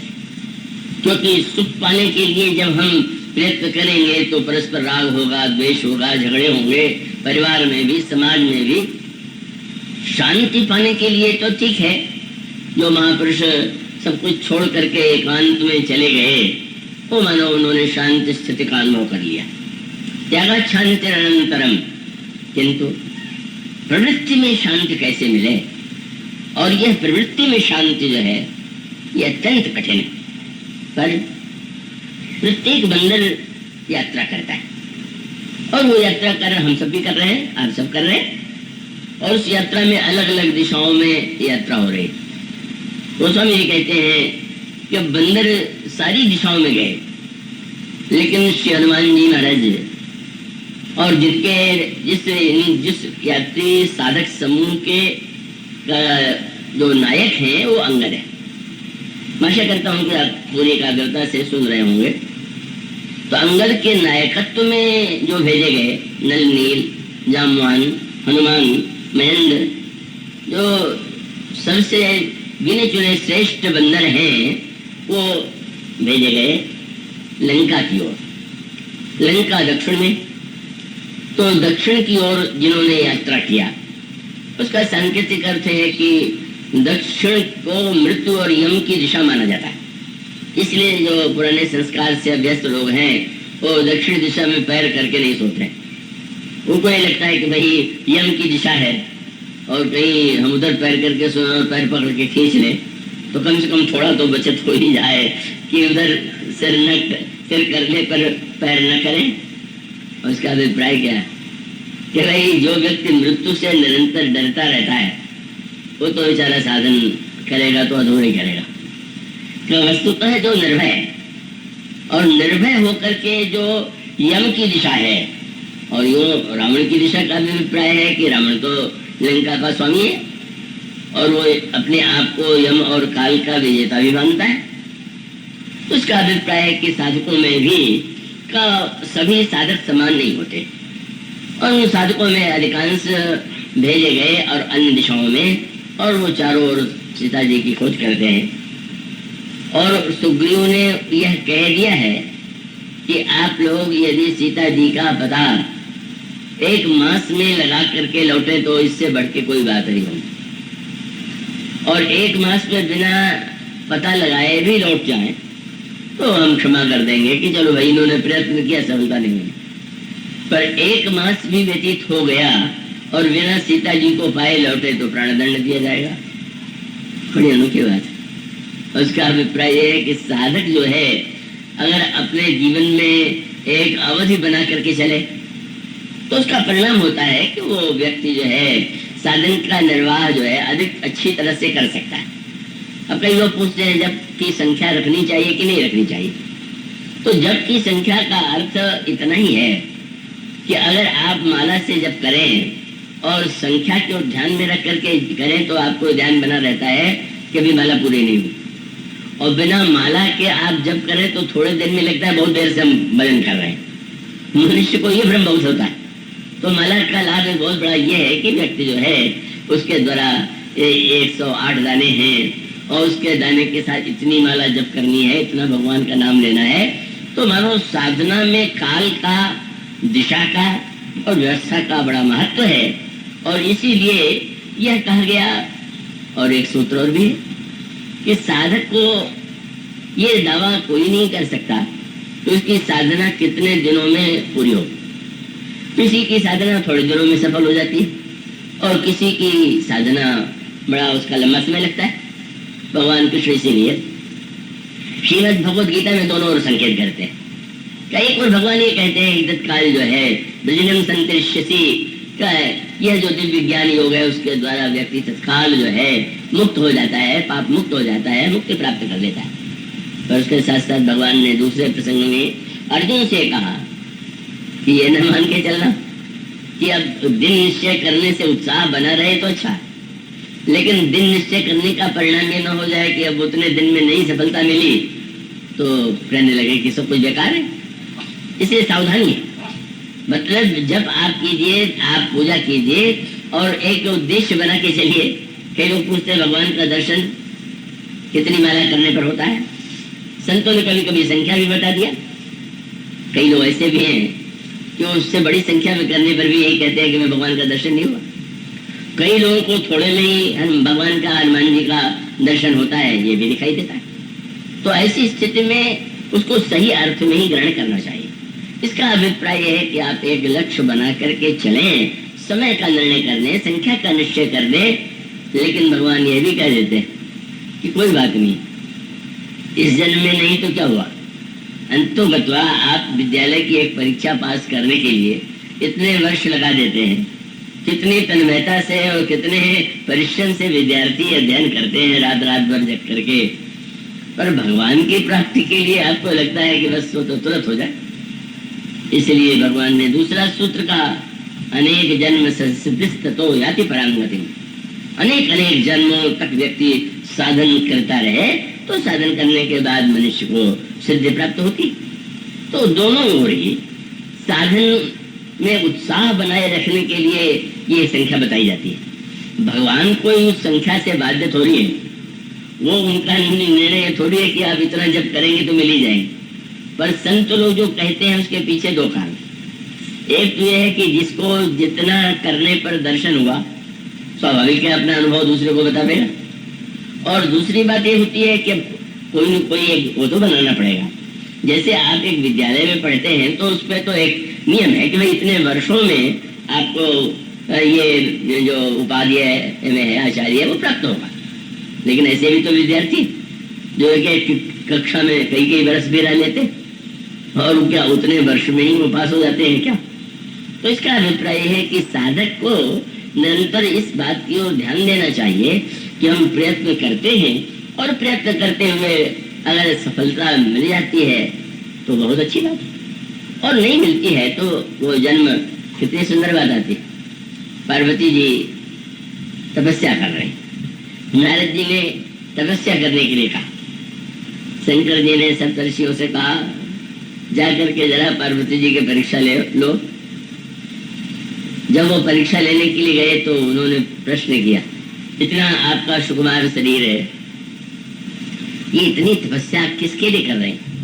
क्योंकि सुख पाने के लिए जब हम प्रयत्न करेंगे तो परस्पर राग होगा, द्वेष होगा, झगड़े होंगे, परिवार में भी, समाज में भी शांति पाने के लिए तो ठीक है, जो महापुरुष सब कुछ छोड़ करके एकांत में चले गए, वो मानो उन्होंने शांति स्थिति का अनुभव कर लिया, त्याग शांति अनंतरम। किंतु प्रवृत्ति में शांति कैसे मिले, और यह प्रवृत्ति में शांति जो है ये अत्यंत कठिन है। पर प्रत्येक बंदर यात्रा करता है, और वो यात्रा कर हम सब भी कर रहे हैं, आप सब कर रहे हैं, और उस यात्रा में अलग अलग दिशाओं में यात्रा हो रही। गोस्वामी जी कहते हैं कि बंदर सारी दिशाओं में गए, लेकिन श्री हनुमान जी महाराज और जिस यात्री साधक समूह के जो नायक हैं वो अंगद है। मैं आशा करता हूँ कि आप पूरी एकाग्रता से सुन रहे होंगे। तो अंगद के नायकत्व में जो भेजे गए नल नील, जामवान, हनुमान, महेंद्र, जो सबसे गिने चुने श्रेष्ठ बंदर हैं, वो भेजे गए लंका की ओर। लंका दक्षिण में, तो दक्षिण की ओर जिन्होंने यात्रा किया, उसका सांकेतिक अर्थ है कि दक्षिण को मृत्यु और यम की दिशा माना जाता है। इसलिए जो पुराने संस्कार से अभ्यस्त लोग हैं वो दक्षिण दिशा में पैर करके नहीं सोते। उनको ये लगता है कि भाई यम की दिशा है और कहीं हम उधर पैर करके सोए और पैर पकड़ के खींच लें तो कम से कम थोड़ा तो बचत हो ही जाए कि उधर सिर करने पर पैर न करें। उसका अभिप्राय क्या है कि भाई जो व्यक्ति मृत्यु से निरंतर डरता रहता है वो तो बेचारा साधन करेगा तो अधूरा ही करेगा। तो वस्तुतः जो निर्भय और निर्भय होकर के जो यम की दिशा है, और यो रावण की दिशा का भी अभिप्राय है कि रावण तो लंका का स्वामी है और वो अपने आप को यम और काल का विजेता भी मानता है। उसका अभिप्राय है कि साधकों में भी का सभी साधक समान नहीं होते, और उन साधकों में अधिकांश भेजे गए और अन्य दिशाओं में, और वो चारों ओर सीता जी की खोज करते हैं। और सुग्रीव ने यह कह दिया है कि आप लोग यदि सीता जी का पता 1 मास में लगा करके लौटे तो इससे बढ़ के कोई बात नहीं होगी, और 1 मास में बिना पता लगाए भी लौट जाएं तो हम क्षमा कर देंगे कि चलो भाई इन्होंने प्रयत्न किया, सफलता नहीं मिली। पर 1 मास भी व्यतीत हो गया और बिना सीता जी को पाए लौटे तो प्राणदंड दिया जाएगा। बड़ी अनोखी बात है। उसका अभिप्राय यह है कि साधक जो है अगर अपने जीवन में एक अवधि बना करके चले तो उसका परिणाम होता है कि वो व्यक्ति जो है साधन का निर्वाह जो है अधिक अच्छी तरह से कर सकता है। अब कई लोग पूछते हैं जब की संख्या रखनी चाहिए कि नहीं रखनी चाहिए। तो जब की संख्या का अर्थ इतना ही है कि अगर आप माला से जब करें और संख्या को ध्यान में रख करके करें तो आपको ध्यान बना रहता है कि अभी माला पूरी नहीं हुई, और बिना माला के आप जब करें तो थोड़े दिन में लगता है बहुत देर से हम भजन कर रहे हैं। मनुष्य को ये भ्रम बहुत होता है। तो माला का लाभ बहुत बड़ा ये है कि व्यक्ति जो है उसके द्वारा 108 दाने हैं और उसके दाने के साथ इतनी माला जप करनी है, इतना भगवान का नाम लेना है, तो मानो साधना में काल का, दिशा का और व्यवस्था का बड़ा महत्व है। और इसीलिए यह कहा गया, और एक सूत्र और भी है कि साधक को ये दावा कोई नहीं कर सकता तो उसकी साधना कितने दिनों में पूरी हो। किसी की साधना थोड़े दिनों में सफल हो जाती है और किसी की साधना बड़ा उसका लंबा समय लगता है। भगवान कृष्ण इसीलिए श्रीमद् भगवद गीता में दोनों ओर संकेत करते हैं। कई और भगवान ये कहते हैं तत्काल जो है ब्रजनम संतरिष्यसि का यह जो दिव्य ज्ञान योग है उसके द्वारा व्यक्ति तत्काल जो है मुक्त हो जाता है, पाप मुक्त हो जाता है, मुक्ति प्राप्त कर लेता है। पर उसके साथ साथ भगवान ने दूसरे प्रसंग में अर्जुन से कहा कि ये न मान के चलना कि अब दिन निश्चय करने से उत्साह बना रहे तो अच्छा है, लेकिन दिन निश्चय करने का परिणाम ये न हो जाए कि अब उतने दिन में नई सफलता मिली तो कहने लगे कि सब कुछ बेकार है। इसलिए सावधानी है। मतलब जब आप कीजिए, आप पूजा कीजिए और एक उद्देश्य बना के चलिए। कई लोग पूछते हैं भगवान का दर्शन कितनी माला करने पर होता है। संतों ने कभी कभी संख्या भी बता दिया। कई लोग ऐसे भी हैं कि उससे बड़ी संख्या में करने पर भी यही कहते हैं कि मैं भगवान का दर्शन नहीं हुआ। कई लोगों को थोड़े में ही भगवान का, हनुमान जी का दर्शन होता है, ये भी दिखाई देता है। तो ऐसी स्थिति में उसको सही अर्थ में ही ग्रहण करना चाहिए। इसका अभिप्राय है कि आप एक लक्ष्य बना करके चलें, समय का निर्णय कर लें, संख्या का निश्चय कर लें, लेकिन भगवान ये भी कह देते हैं कि कोई बात नहीं, इस जन्म में नहीं तो क्या हुआ, अंतोगत्वा आप विद्यालय की एक परीक्षा पास करने के लिए इतने वर्ष लगा देते हैं, कितनी तन्मयता से और कितने परिश्रम से विद्यार्थी अध्ययन करते हैं रात रात भर जग करके, पर भगवान की प्राप्ति के लिए आपको लगता है कि बस वो तो तुरंत हो जाए। इसलिए भगवान ने दूसरा सूत्र कहा, अनेक जन्म सिद्धिस्ततो याति परांगति। अनेक अनेक जन्मों तक व्यक्ति साधन करता रहे तो साधन करने के बाद मनुष्य को सिद्धि प्राप्त होती। तो दोनों ओर ही साधन में उत्साह बनाए रखने के लिए ये संख्या बताई जाती है। भगवान कोई उस संख्या से बाध्य थोड़ी है, वो उनका निर्णय थोड़ी है कि आप इतना जब करेंगे तो मिल ही जाएंगे। पर संत लोग जो कहते हैं उसके पीछे दो कारण। एक तो यह है कि जिसको जितना करने पर दर्शन हुआ, स्वाभाविक है अपना अनुभव दूसरे को बता देगा। और दूसरी बात ये होती है कि कोई न कोई एक वो तो बनाना पड़ेगा। जैसे आप एक विद्यालय में पढ़ते हैं तो उसमें तो एक नियम है कि भाई इतने वर्षों में आपको ये जो उपाधि है, आचार्य है, वो प्राप्त होगा। लेकिन ऐसे भी तो विद्यार्थी जो एक कक्षा में कई कई वर्ष भी रह लेते और क्या उतने वर्ष में ही वो पास हो जाते हैं क्या? तो इसका अभिप्राय है कि साधक को निरंतर इस बात की ओर ध्यान देना चाहिए कि हम प्रयत्न करते हैं और प्रयत्न करते हुए अगर सफलता मिल जाती है तो बहुत अच्छी बात है, और नहीं मिलती है तो वो जन्म, कितनी सुंदर बात आती है। पार्वती जी तपस्या कर रहे, नारद जी ने तपस्या करने के लिए कहा, शंकर जी ने सप्तर्षियों से कहा जाकर के जरा पार्वती जी की परीक्षा ले लो। जब वो परीक्षा लेने के लिए गए तो उन्होंने प्रश्न किया, इतना आपका सुकुमार शरीर है, ये इतनी तपस्या किसके लिए कर रहे हैं?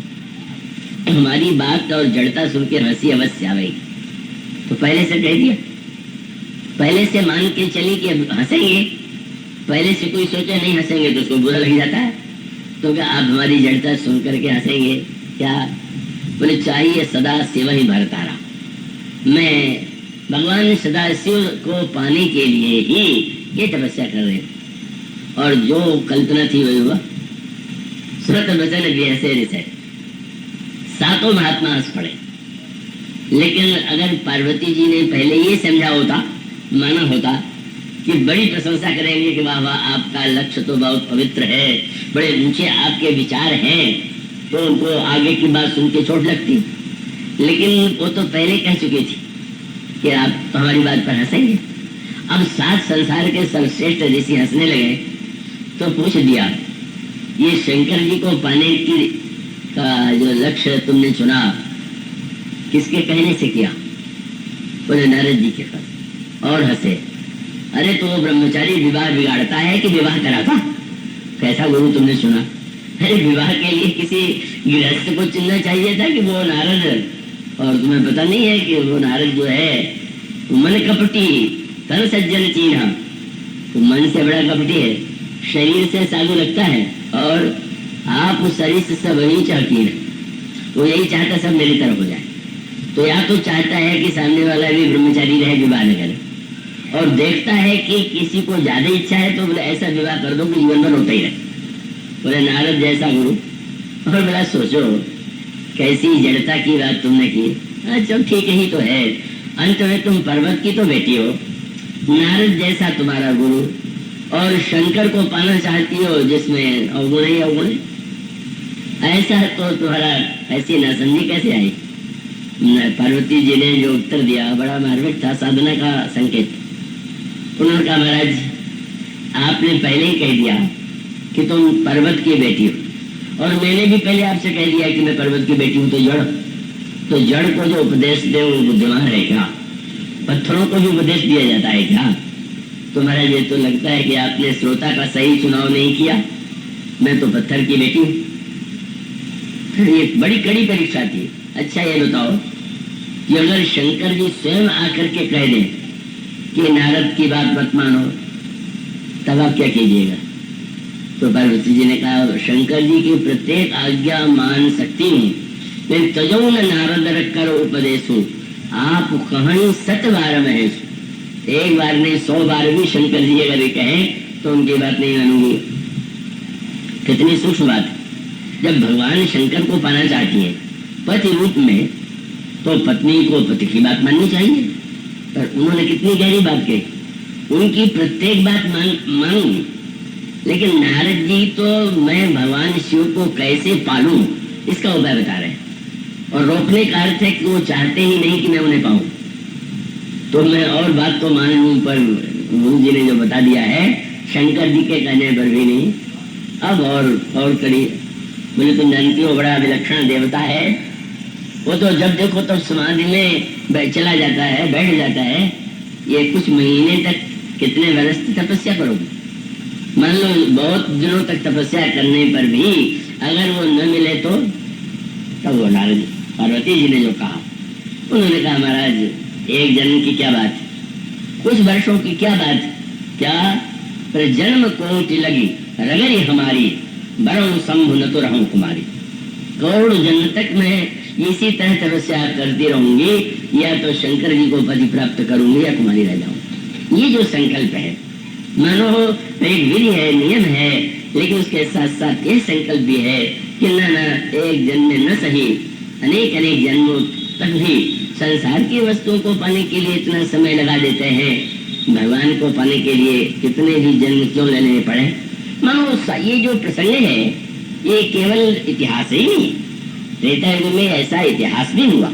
हमारी बात और जड़ता सुन के हंसी अवश्य आवेगी। तो पहले से कह दिया, पहले से मान के चली कि हंसेंगे। पहले से कोई सोचे नहीं हंसेंगे तो उसको बुरा लग जाता है। तो क्या आप हमारी जड़ता सुन करके हंसेंगे क्या? बोले चाहिए सदा शिव ही भरतारा। मैं भगवान सदाशिव को पाने के लिए ही ये तपस्या कर रहे हैं, और जो कल्पना थी वही हुआ। सुरत वचन ऐसे रिसे सातों महात्मा हंस पड़े। लेकिन अगर पार्वती जी ने पहले ये समझा होता, माना होता कि बड़ी प्रशंसा करेंगे कि वाह वाह आपका लक्ष्य तो बहुत पवित्र है, बड़े ऊंचे आपके विचार हैं, तो उनको आगे की बात सुन के चोट लगती। लेकिन वो तो पहले कह चुकी थी कि आप तो हमारी बात पर हंसेंगे। अब सात संसार के सर्वश्रेष्ठ ऋषि हंसने लगे तो पूछ दिया, ये शंकर जी को पाने की का जो लक्ष्य तुमने चुना किसके कहने से किया? बोले नारद जी के पास, और हंसे। अरे तो वो ब्रह्मचारी विवाह बिगाड़ता है कि विवाह कराता? कैसा गुरु तुमने चुना? अरे विवाह के लिए किसी गृहस्थ को चुनना चाहिए था कि वो नारद, और तुम्हें पता नहीं है कि वो नारद जो है मन कपटी तन सज्जन चीन्हा, तो मन से बड़ा कपटी है, शरीर से साधु लगता है, और आप उस शरीर से सब वही चाहती है। वो यही चाहता सब मेरी तरफ हो जाए। तो या तो चाहता है कि सामने वाला भी ब्रह्मचारी रहे, विवाह न करे, और देखता है कि किसी को ज्यादा इच्छा है तो बोले ऐसा विवाह कर दो कि जीवन भर होता ही रहे। बोले नारद जैसा गुरु। और बोला सोचो कैसी जड़ता की बात तुमने की। अच्छा ठीक ही तो है, अंत में तुम पर्वत की तो बेटी हो, नारद जैसा तुम्हारा गुरु, और शंकर को पाना चाहती हो जिसमें अवगुण ही अवगुण। ऐसा तो तुम्हारा ऐसी नासमझी कैसे आई? पार्वती जी ने जो उत्तर दिया बड़ा मार्मिक था, साधना का संकेत। उन्होंने कहा महाराज आपने पहले ही कह दिया कि तुम पर्वत की बेटी हो, और मैंने भी पहले आपसे कह दिया कि मैं पर्वत की बेटी हूँ। तो जड़ को जो उपदेश दे वो बुद्धिमान है क्या? पत्थरों को भी उपदेश दिया जाता है क्या? तो महाराज ये तो लगता है कि आपने श्रोता का सही चुनाव नहीं किया। मैं तो पत्थर की बेटी हूँ। ये बड़ी कड़ी परीक्षा थी। अच्छा ये बताओ कि अगर शंकर जी स्वयं आकर के कह दें कि नारद की बात मत मानो, तब आप क्या कीजिएगा? तो पार्वती जी ने कहा, शंकर जी की प्रत्येक आज्ञा मान सकती हूँ, मैं तजो न नारद कर उपदेश हूँ, आप कहीं 7 बार में है, एक बार नहीं 100 बार भी शंकर जी अगर कहें तो उनकी बात नहीं मानूंगी। कितनी सूक्ष्म बात है। जब भगवान शंकर को पाना चाहती है पति रूप में, तो पत्नी को पति की बात माननी चाहिए। पर उन्होंने कितनी गहरी बात कही, उनकी प्रत्येक बात मानूंगी, लेकिन नारद जी तो मैं भगवान शिव को कैसे पालूं इसका उपाय बता रहे हैं। और रोकने का अर्थ है कि वो चाहते ही नहीं कि मैं उन्हें पाऊं। तो मैं और बात तो मान लूं, पर गुरु जी ने जो बता दिया है शंकर जी के कहने पर भी नहीं। अब और कड़ी, बोले तुम जानती हो बड़ा विलक्षण देवता है, वो तो जब देखो तब समाधि में चला जाता है, बैठ जाता है। ये कुछ महीने तक कितने वर्ष तपस्या करोगे? मान लो बहुत दिनों तक तपस्या करने पर भी अगर वो न मिले तो? तब वो नारद पार्वती जी ने जो कहा, उन्होंने कहा महाराज एक जन्म की क्या बात, कुछ वर्षों की क्या बात, क्या पर जन्म कोटि लगी रगरी हमारी, बरऊ शंभु न तो रहूं कुमारी। करोड़ जन्म तक मैं इसी तरह तपस्या करती रहूंगी, या तो शंकर जी को पति प्राप्त करूंगी या कुमारी रह जाऊंगी। ये जो संकल्प है, मानो एक विधि है, नियम है, लेकिन उसके साथ साथ ये संकल्प भी है कि न एक जन्म में न सही अनेक अनेक जन्मों तक भी संसार की वस्तुओं को पाने के लिए इतना समय लगा देते हैं, भगवान को पाने के लिए कितने भी जन्म क्यों लेने पड़े। मानो ये जो प्रसंग है ये केवल इतिहास ही नहीं, त्रेता युग में ऐसा इतिहास भी हुआ,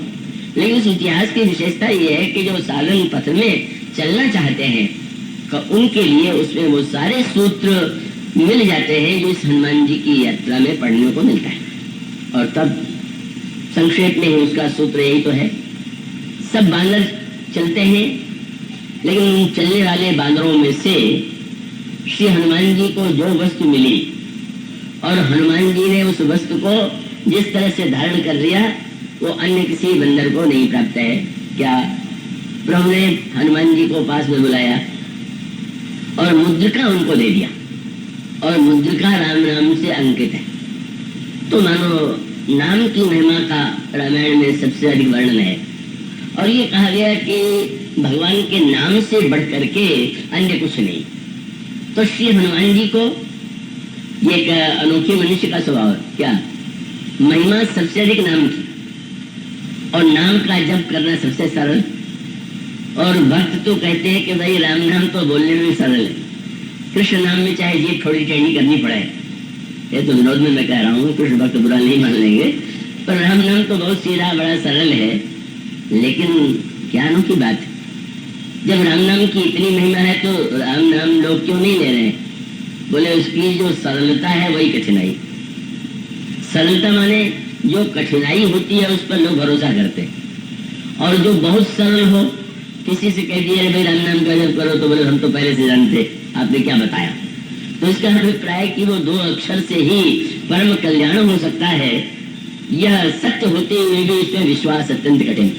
लेकिन उस इतिहास की विशेषता ये है कि जो साधन पथ में चलना चाहते हैं उनके लिए उसमें वो सारे सूत्र मिल जाते हैं जो इस हनुमान जी की यात्रा में पढ़ने को मिलता है। और तब संक्षेप में ही उसका सूत्र यही तो है, सब बानर चलते हैं, लेकिन चलने वाले बानरों में से श्री हनुमान जी को जो वस्तु मिली और हनुमान जी ने उस वस्तु को जिस तरह से धारण कर लिया वो अन्य किसी बंदर को नहीं प्राप्त है। क्या? प्रभु ने हनुमान जी को पास में बुलाया और मुद्रिका उनको दे दिया, और मुद्रिका राम नाम से अंकित है। तो मानो नाम की महिमा का रामायण में सबसे अधिक वर्णन है, और ये कहा गया कि भगवान के नाम से बढ़ करके अन्य कुछ नहीं। तो श्री हनुमान जी को ये एक अनोखी मनुष्य का स्वभाव है, क्या महिमा सबसे अधिक नाम की, और नाम का जप करना सबसे सरल। और भक्त तो कहते हैं कि भाई राम नाम तो बोलने में भी सरल है, कृष्ण नाम में चाहे जीभ थोड़ी टेढ़ी करनी पड़े, ये तो विनोद में मैं कह रहा हूँ, कृष्ण भक्त बुरा नहीं मान लेंगे, पर राम नाम तो बहुत सीधा बड़ा सरल है। लेकिन क्या अनोखी बात है, जब राम नाम की इतनी महिमा है तो राम नाम लोग क्यों नहीं ले रहे हैं? बोले उसकी जो सरलता है वही कठिनाई। सरलता माने जो कठिनाई होती है उस पर लोग भरोसा करते हैं, और जो बहुत सरल हो, किसी से कह दिया भाई राम नाम का जप करो तो बोले हम तो पहले से जानते, आपने क्या बताया। तो इसका अभिप्राय कि वो 2 अक्षर से ही परम कल्याण हो सकता है, यह सत्य होते हुए भी इसमें विश्वास अत्यंत कठिन।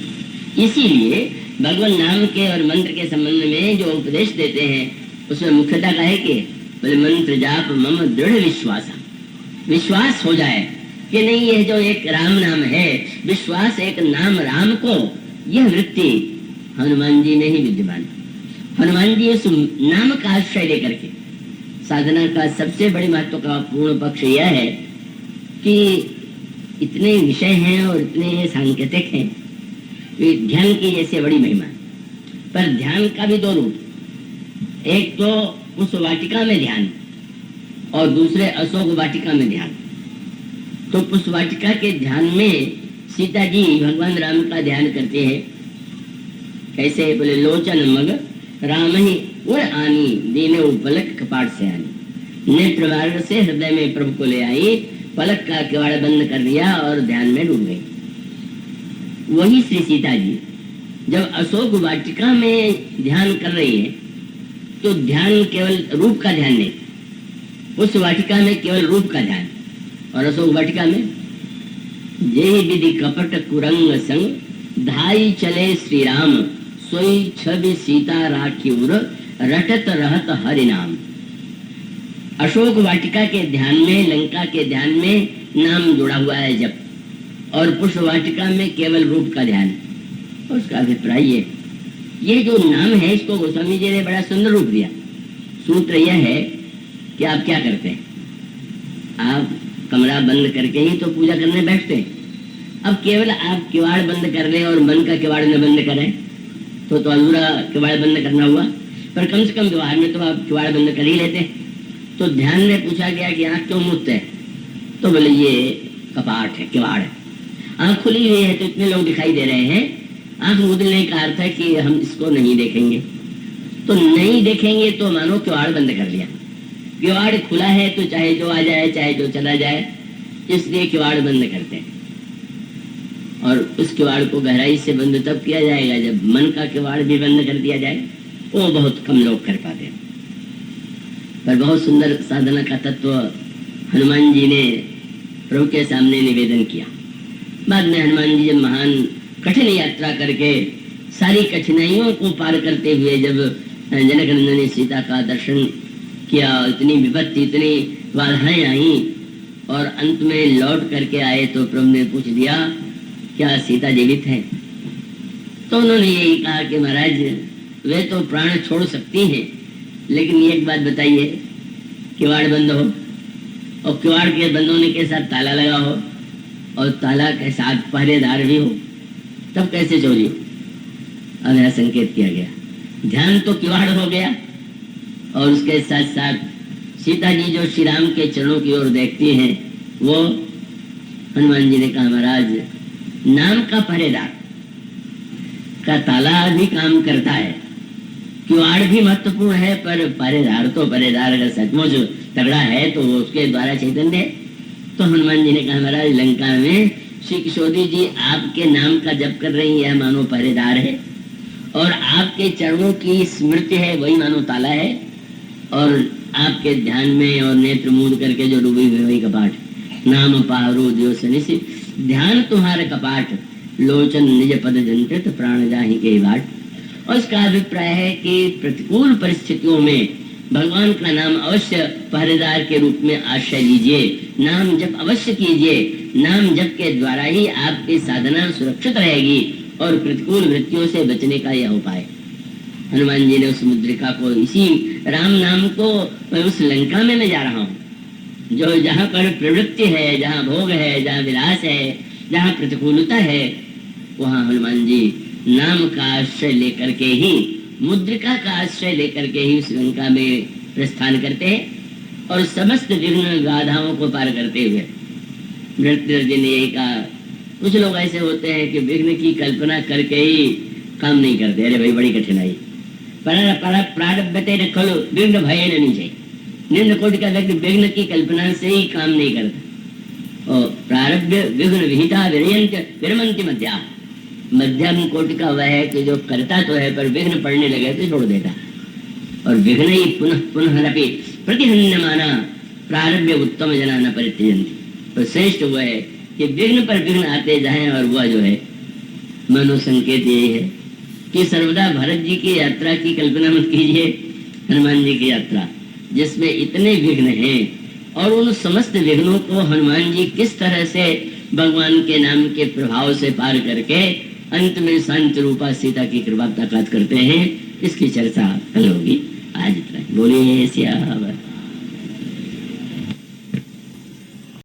इसीलिए भगवान नाम के और मंत्र के संबंध में जो उपदेश देते हैं उसमें मुख्यता का है कि बोले मंत्र जाप मम दृढ़ विश्वास हो जाए कि नहीं, यह जो एक राम नाम है, विश्वास एक नाम राम को, यह वृत्ति हनुमान जी में ही विद्यमान। हनुमान जी उस नाम का आश्रय लेकर के साधना का सबसे बड़े महत्व का पूर्ण पक्ष यह है कि इतने विषय हैं और इतने सांकेतिक हैं, ध्यान की जैसे बड़ी महिमा। पर ध्यान का भी 2 रूप, एक तो उस वाटिका में ध्यान और दूसरे अशोक वाटिका में ध्यान। तो उस वाटिका के ध्यान में सीता जी भगवान राम का ध्यान करते हैं। कैसे? बोले लोचन मग राम ही उड़ आनी, दीने पलक कपाट से आनी, नेत्र मार्ग से हृदय में प्रभु को ले आई, पलक का किवाड़ बंद कर दिया और ध्यान में डूब गई। वही श्री सीता जी जब अशोक वाटिका में ध्यान कर रही है तो ध्यान केवल रूप का ध्यान नहीं, उस वाटिका में केवल रूप का ध्यान, और अशोक वाटिका में जय विधि कपट कुरंग संग धाई चले श्री राम, सोई छवि सीता राखिउर, रटत रहत हरि नाम। अशोक वाटिका के ध्यान में, लंका के ध्यान में नाम जुड़ा हुआ है जब, और पुष्प वाटिका में केवल रूप का ध्यान। उसका अभिप्राय ये जो नाम है, इसको गोस्वामी जी ने बड़ा सुंदर रूप दिया। सूत्र यह है कि आप क्या करते हैं, आप कमरा बंद करके ही तो पूजा करने बैठते हैं। अब केवल आप किवाड़ बंद कर लें और मन का किवाड़ न बंद करें तो अधूरा किवाड़ बंद करना हुआ, पर कम से कम व्यवहार में तो आप किवाड़ बंद कर ही लेते हैं। तो ध्यान में पूछा गया कि आंख क्यों मूंदते है, तो बोले ये कपाट है, किवाड़ है। आंख खुली हुई है तो इतने लोग दिखाई दे रहे हैं, आंख मूंदने का अर्थ है कि हम इसको नहीं देखेंगे। तो नहीं देखेंगे तो मानो किवाड़ बंद कर लिया। किवाड़ खुला है तो चाहे जो आ जाए चाहे जो चला जाए, इसलिए किवाड़ बंद करते हैं। और उस किवाड़ को गहराई से बंद तब किया जाएगा जब मन का किवाड़ भी बंद कर दिया जाए। वो बहुत कम लोग कर पाते हैं, पर बहुत सुंदर साधना का तत्व हनुमान जी ने प्रभु के सामने निवेदन किया। बाद में हनुमान जी जब महान कठिन यात्रा करके सारी कठिनाइयों को पार करते हुए जब जनक नंदन ने सीता का दर्शन किया, इतनी विपत्ति, इतनी बाधाएं आई और अंत में लौट करके आए, तो प्रभु ने पूछ दिया क्या सीता जीवित है? तो उन्होंने यही कहा कि महाराज वे तो प्राण छोड़ सकती हैं, लेकिन एक बात बताइए, किवाड़ बंद हो और किवाड़ के बंद होने के साथ ताला लगा हो और ताला के साथ पहरेदार भी हो, तब कैसे चोरी हो? अब यह संकेत किया गया। ध्यान तो किवाड़ हो गया और उसके साथ साथ सीता जी जो श्री राम के चरणों की ओर देखती हैं, वो हनुमान जी ने कहा महाराज नाम का पहरेदार का ताला भी काम करता है, किवाड़ भी महत्वपूर्ण है, पर पहरेदार तो पहरेदार अगर सचमुच तगड़ा है तो उसके द्वारा चैतन्य है। तो हनुमान जी ने कहा महाराज लंका में श्री किशोरी जी आपके नाम का जप कर रही है, मानो पहरेदार है, और आपके चरणों की स्मृति है, वही मानो ताला है, और आपके ध्यान में और नेत्र मूंद करके जो डूबी हुई वही कपाट। नाम पारो दियो सनिसि, ध्यान तुम्हारे कपाट, लोचन निज पद जंत्रित, प्राण जाहि के बाट। और इसका अभिप्राय है कि प्रतिकूल परिस्थितियों में भगवान का नाम अवश्य पहरेदार के रूप में आश्रय लीजिए, नाम जप अवश्य कीजिए। नाम जप के द्वारा ही आपकी साधना सुरक्षित रहेगी और प्रतिकूल वृत्तियों से बचने का यह उपाय। हनुमान जी ने उस मुद्रिका को, इसी राम नाम को, उस लंका में मैं जा रहा हूँ जो जहाँ पर प्रवृत्ति है, जहाँ भोग है, जहाँ विलास है, जहाँ प्रतिकूलता है, वहाँ हनुमान जी नाम का आश्रय लेकर के ही, मुद्रिका का आश्रय लेकर के ही उस लंका में प्रस्थान करते हैं और समस्त विघ्न बाधाओं को पार करते हुए। नृत्य जी ने यही कहा, कुछ लोग ऐसे होते हैं कि विघ्न की कल्पना करके ही काम नहीं करते। अरे भाई बड़ी कठिनाई, प्रारब्धते न खलु विघ्न भय नहीं चाहिए। निम्न कोटि का व्यक्ति विघ्न की कल्पना से ही काम नहीं करता। और प्रारब्ध विघ्न विहिता विरमंति मध्या, मध्यम कोटि का वह है कि जो करता तो है पर विघ्न पड़ने लगे तो छोड़ देता। और विघ्न ही पुनः पुनः रपि प्रतिहन्यमाना प्रारब्ध उत्तम जना न परित्यजन्ति। तो श्रेष्ठ वह है कि विघ्न पर विघ्न आते जाएं, और वह जो है मनो संकेत यही है कि सर्वदा भरत जी की यात्रा की कल्पना मत कीजिए, हनुमान जी की यात्रा जिसमें इतने विघ्न हैं, और उन समस्त विघ्नों को हनुमान जी किस तरह से भगवान के नाम के प्रभाव से पार करके अंत में शांत रूपा सीता की कृपा प्राप्त करते हैं, इसकी चर्चा कल होगी। आज इतना बोलिए सियावर।